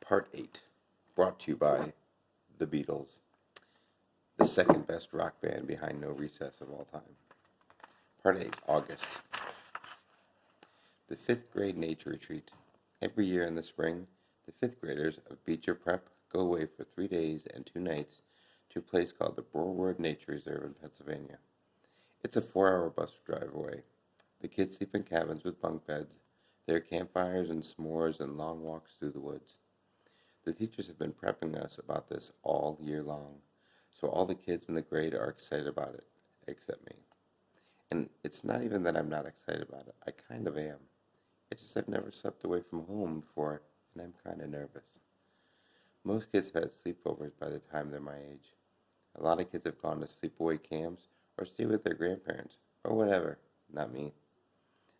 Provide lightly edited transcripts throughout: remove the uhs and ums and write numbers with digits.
Part 8, brought to you by The Beatles, the second best rock band behind No Recess of all time. Part 8, August. The 5th grade nature retreat. Every year in the spring, the 5th graders of Beecher Prep go away for 3 days and 2 nights to a place called the Broward Nature Reserve in Pennsylvania. It's a 4-hour bus drive away. The kids sleep in cabins with bunk beds. There are campfires and s'mores and long walks through the woods. The teachers have been prepping us about this all year long, so all the kids in the grade are excited about it, except me. And it's not even that I'm not excited about it. I kind of am. It's just I've never slept away from home before, and I'm kind of nervous. Most kids have had sleepovers by the time they're my age. A lot of kids have gone to sleepaway camps or stay with their grandparents, or whatever. Not me.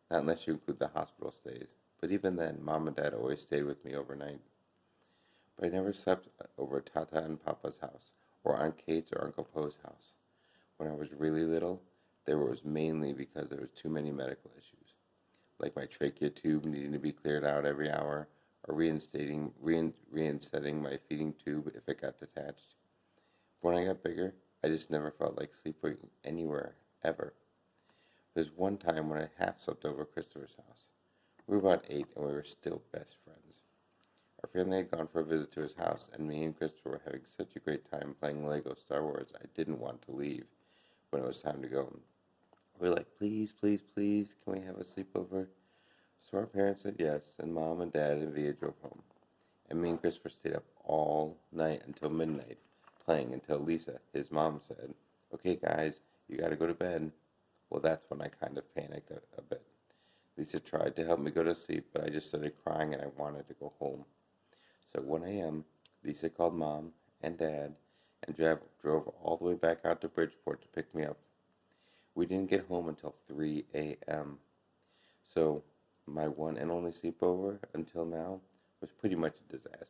Not unless you include the hospital stays. But even then, Mom and Dad always stayed with me overnight. But I never slept over at Tata and Papa's house, or Aunt Kate's or Uncle Poe's house. When I was really little, there was mainly because there was too many medical issues, like my trachea tube needing to be cleared out every hour, or reinsetting my feeding tube if it got detached. But when I got bigger, I just never felt like sleeping anywhere, ever. There's one time when I half slept over Christopher's house. We were about 8 and we were still best friends. Our family had gone for a visit to his house, and me and Christopher were having such a great time playing Lego Star Wars, I didn't want to leave when it was time to go. We were like, please, please, please, can we have a sleepover? So our parents said yes, and Mom and Dad and Via drove home. And me and Christopher stayed up all night until midnight, playing until Lisa, his mom, said, okay guys, you gotta go to bed. Well, that's when I kind of panicked a bit. Lisa tried to help me go to sleep, but I just started crying and I wanted to go home. So at 1 a.m., Lisa called Mom and Dad and drove all the way back out to Bridgeport to pick me up. We didn't get home until 3 a.m. So my one and only sleepover until now was pretty much a disaster,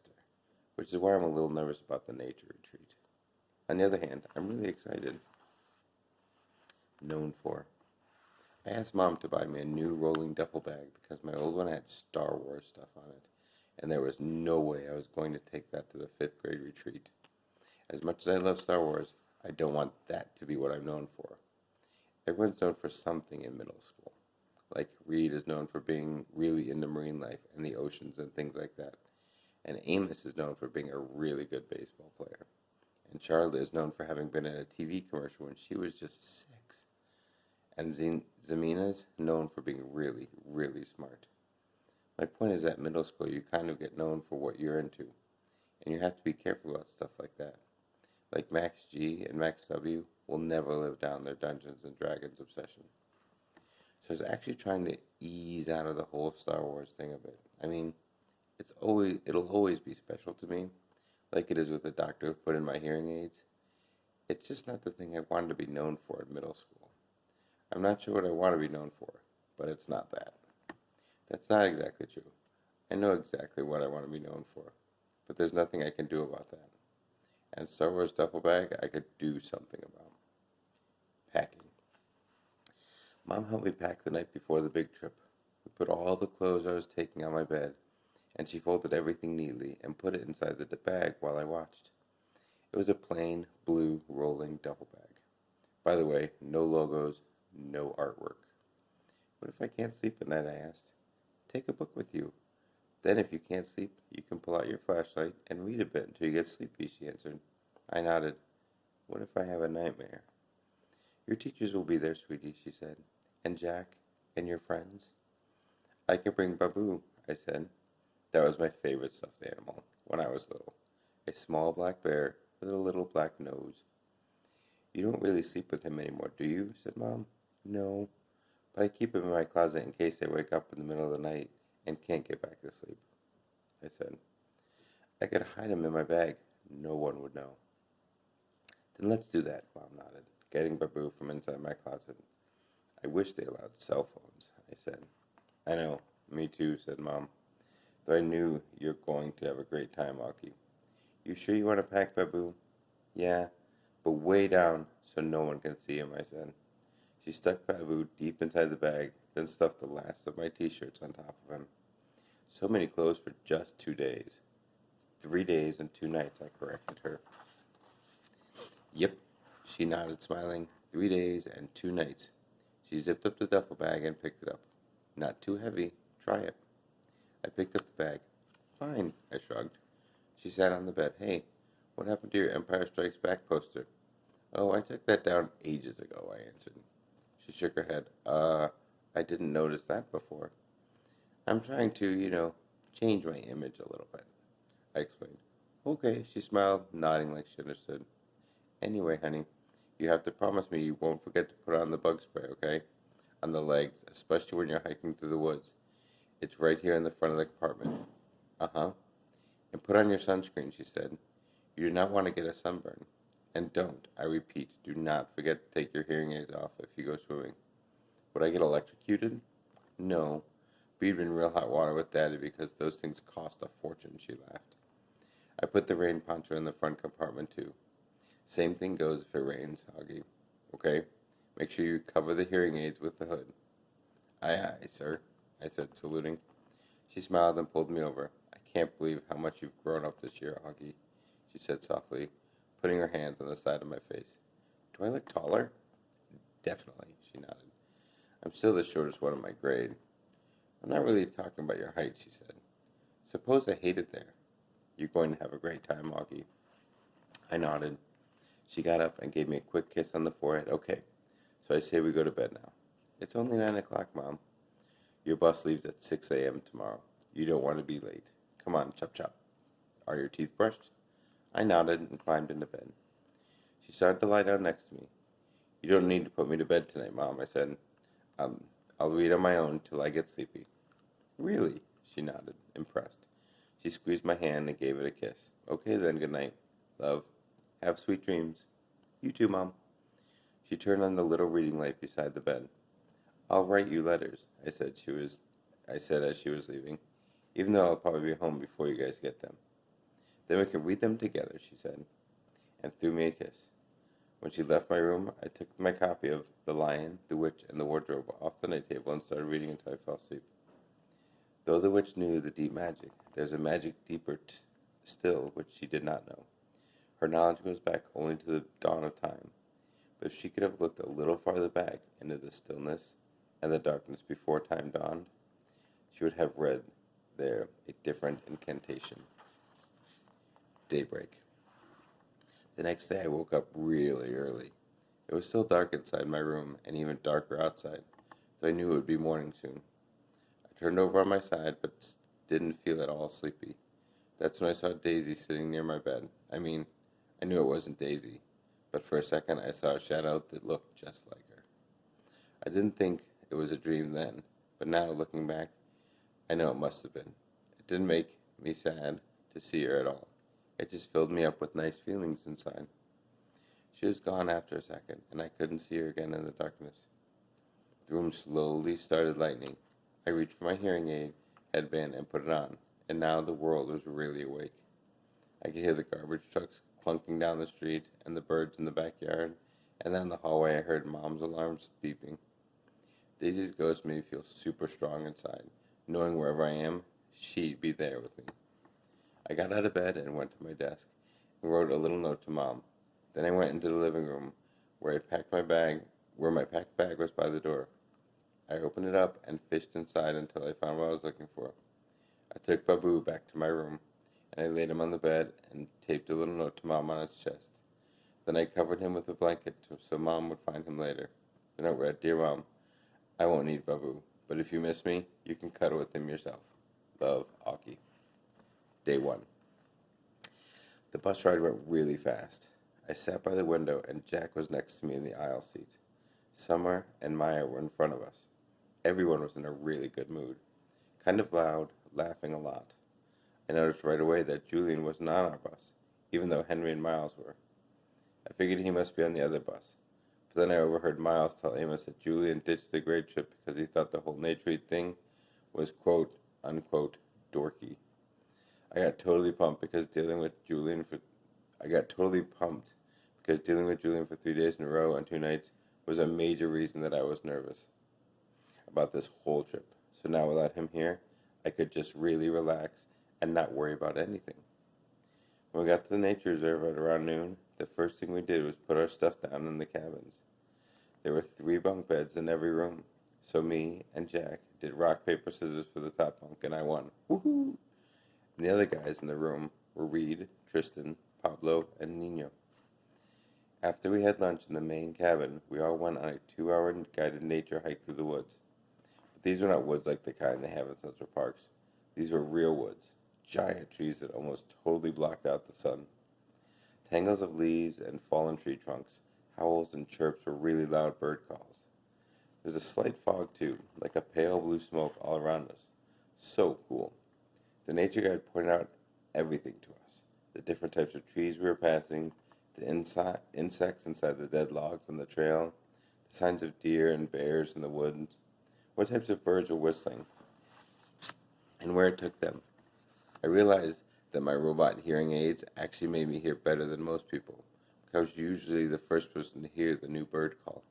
which is why I'm a little nervous about the nature retreat. On the other hand, I'm really excited. Known for. I asked Mom to buy me a new rolling duffel bag because my old one had Star Wars stuff on it, and there was no way I was going to take that to the 5th grade retreat. As much as I love Star Wars, I don't want that to be what I'm known for. Everyone's known for something in middle school. Like Reed is known for being really into marine life and the oceans and things like that. And Amos is known for being a really good baseball player. And Charlie is known for having been in a TV commercial when she was just 6. And Zemina's known for being really, really smart. My point is that middle school you kind of get known for what you're into. And you have to be careful about stuff like that. Like Max G and Max W will never live down their Dungeons and Dragons obsession. So I was actually trying to ease out of the whole Star Wars thing a bit. I mean, it'll always be special to me, like it is with the doctor who put in my hearing aids. It's just not the thing I wanted to be known for in middle school. I'm not sure what I want to be known for, but it's not that. That's not exactly true. I know exactly what I want to be known for, but there's nothing I can do about that. And Star Wars duffel bag, I could do something about. Packing. Mom helped me pack the night before the big trip. We put all the clothes I was taking on my bed, and she folded everything neatly and put it inside the bag while I watched. It was a plain, blue, rolling duffel bag. By the way, no logos, no artwork. What if I can't sleep at night, I asked. Take a book with you. Then if you can't sleep, you can pull out your flashlight and read a bit until you get sleepy, she answered. I nodded. What if I have a nightmare? Your teachers will be there, sweetie, she said. And Jack? And your friends? I can bring Babu, I said. That was my favorite stuffed animal when I was little. A small black bear with a little black nose. You don't really sleep with him anymore, do you? Said Mom. No, but I keep him in my closet in case I wake up in the middle of the night and can't get back to sleep, I said. I could hide him in my bag. No one would know. Then let's do that, Mom nodded, getting Babu from inside my closet. I wish they allowed cell phones, I said. I know, me too, said Mom. Though I knew you're going to have a great time, Aki. You sure you want to pack Babu? Yeah, but way down so no one can see him, I said. She stuck Babu deep inside the bag, then stuffed the last of my t-shirts on top of him. So many clothes for just 2 days. 3 days and 2 nights, I corrected her. Yep, she nodded, smiling. 3 days and 2 nights. She zipped up the duffel bag and picked it up. Not too heavy. Try it. I picked up the bag. Fine, I shrugged. She sat on the bed. Hey, what happened to your Empire Strikes Back poster? Oh, I took that down ages ago, I answered. She shook her head. I didn't notice that before. I'm trying to, change my image a little bit, I explained. Okay, she smiled, nodding like she understood. Anyway, honey, you have to promise me you won't forget to put on the bug spray, okay? On the legs, especially when you're hiking through the woods. It's right here in the front of the compartment. Uh-huh. And put on your sunscreen, she said. You do not want to get a sunburn. And don't, I repeat, do not forget to take your hearing aids off if you go swimming. Would I get electrocuted? No. But you'd been real hot water with Daddy because those things cost a fortune, she laughed. I put the rain poncho in the front compartment, too. Same thing goes if it rains, Hoggy. Okay? Make sure you cover the hearing aids with the hood. Aye, aye, sir, I said, saluting. She smiled and pulled me over. I can't believe how much you've grown up this year, Hoggy, she said softly, putting her hands on the side of my face. Do I look taller? Definitely, she nodded. I'm still the shortest one in my grade. I'm not really talking about your height, she said. Suppose I hate it there. You're going to have a great time, Hoggy. I nodded. She got up and gave me a quick kiss on the forehead. Okay, so I say we go to bed now. It's only 9 o'clock, Mom. Your bus leaves at 6 a.m. tomorrow. You don't want to be late. Come on, chop chop. Are your teeth brushed? I nodded and climbed into bed. She started to lie down next to me. You don't need to put me to bed tonight, Mom, I said. I'll read on my own till I get sleepy. Really? She nodded, impressed. She squeezed my hand and gave it a kiss. Okay then, good night. Love. Have sweet dreams. You too, Mom. She turned on the little reading light beside the bed. I'll write you letters, I said as she was leaving, even though I'll probably be home before you guys get them. Then we can read them together, she said, and threw me a kiss. When she left my room, I took my copy of The Lion, the Witch, and the Wardrobe off the night table and started reading until I fell asleep. Though the witch knew the deep magic, there's a magic deeper still which she did not know. Her knowledge goes back only to the dawn of time. But if she could have looked a little farther back into the stillness and the darkness before time dawned, she would have read there a different incantation. Daybreak. The next day I woke up really early. It was still dark inside my room and even darker outside, so I knew it would be morning soon. I turned over on my side but didn't feel at all sleepy. That's when I saw Daisy sitting near my bed. I mean, I knew it wasn't Daisy, but for a second I saw a shadow that looked just like her. I didn't think it was a dream then, but now looking back, I know it must have been. It didn't make me sad to see her at all. It just filled me up with nice feelings inside. She was gone after a second, and I couldn't see her again in the darkness. The room slowly started lightening. I reached for my hearing aid headband and put it on, and now the world was really awake. I could hear the garbage trucks clunking down the street and the birds in the backyard, and then in the hallway I heard Mom's alarms beeping. Daisy's ghost made me feel super strong inside, knowing wherever I am, she'd be there with me. I got out of bed and went to my desk and wrote a little note to Mom. Then I went into the living room where my packed bag was by the door. I opened it up and fished inside until I found what I was looking for. I took Babu back to my room, and I laid him on the bed and taped a little note to Mom on his chest. Then I covered him with a blanket so Mom would find him later. The note read, Dear Mom, I won't need Babu, but if you miss me, you can cuddle with him yourself. Love, Aki. Day 1. The bus ride went really fast. I sat by the window, and Jack was next to me in the aisle seat. Summer and Maya were in front of us. Everyone was in a really good mood, kind of loud, laughing a lot. I noticed right away that Julian was not on our bus, even though Henry and Miles were. I figured he must be on the other bus, but then I overheard Miles tell Amos that Julian ditched the grade trip because he thought the whole nature thing was quote unquote dorky. I got totally pumped because dealing with Julian for 3 days in a row and 2 nights was a major reason that I was nervous about this whole trip. So now without him here, I could just really relax and not worry about anything. When we got to the nature reserve at around noon, the first thing we did was put our stuff down in the cabins. There were 3 bunk beds in every room, so me and Jack did rock, paper, scissors for the top bunk, and I won. Woohoo! And the other guys in the room were Reed, Tristan, Pablo, and Nino. After we had lunch in the main cabin, we all went on a 2-hour guided nature hike through the woods. But these were not woods like the kind they have in Central Parks. These were real woods, giant trees that almost totally blocked out the sun. Tangles of leaves and fallen tree trunks, howls and chirps were really loud bird calls. There was a slight fog too, like a pale blue smoke all around us. So cool. The nature guide pointed out everything to us. The different types of trees we were passing, the insects inside the dead logs on the trail, the signs of deer and bears in the woods, what types of birds were whistling, and where it took them. I realized that my robot hearing aids actually made me hear better than most people, because I was usually the first person to hear the new bird call.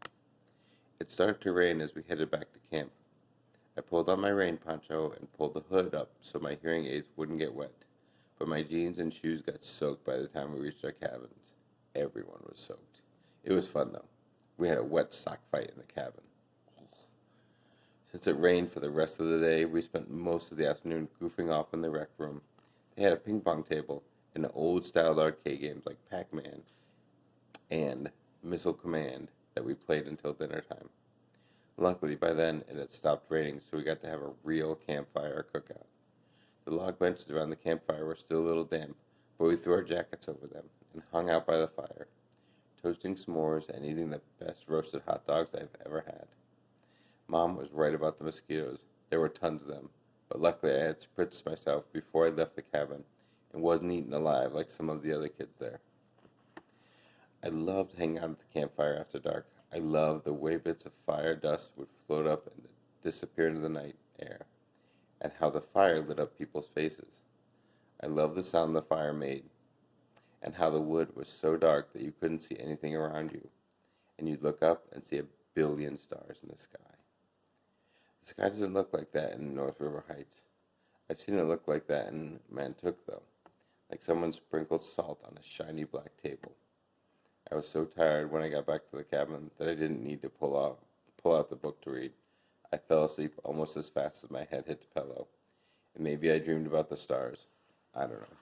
It started to rain as we headed back to camp. I pulled on my rain poncho and pulled the hood up so my hearing aids wouldn't get wet, but my jeans and shoes got soaked by the time we reached our cabins. Everyone was soaked. It was fun though. We had a wet sock fight in the cabin. Since it rained for the rest of the day, we spent most of the afternoon goofing off in the rec room. They had a ping pong table and old-style arcade games like Pac-Man and Missile Command that we played until dinner time. Luckily, by then, it had stopped raining, so we got to have a real campfire cookout. The log benches around the campfire were still a little damp, but we threw our jackets over them and hung out by the fire, toasting s'mores and eating the best roasted hot dogs I've ever had. Mom was right about the mosquitoes. There were tons of them, but luckily I had spritzed myself before I left the cabin and wasn't eaten alive like some of the other kids there. I loved hanging out at the campfire after dark. I loved the way bits of fire dust would float up and disappear into the night air, and how the fire lit up people's faces. I loved the sound the fire made, and how the wood was so dark that you couldn't see anything around you, and you'd look up and see 1,000,000,000 stars in the sky. The sky doesn't look like that in North River Heights. I've seen it look like that in Mantuk, though, like someone sprinkled salt on a shiny black table. I was so tired when I got back to the cabin that I didn't need to pull out the book to read. I fell asleep almost as fast as my head hit the pillow, and maybe I dreamed about the stars. I don't know.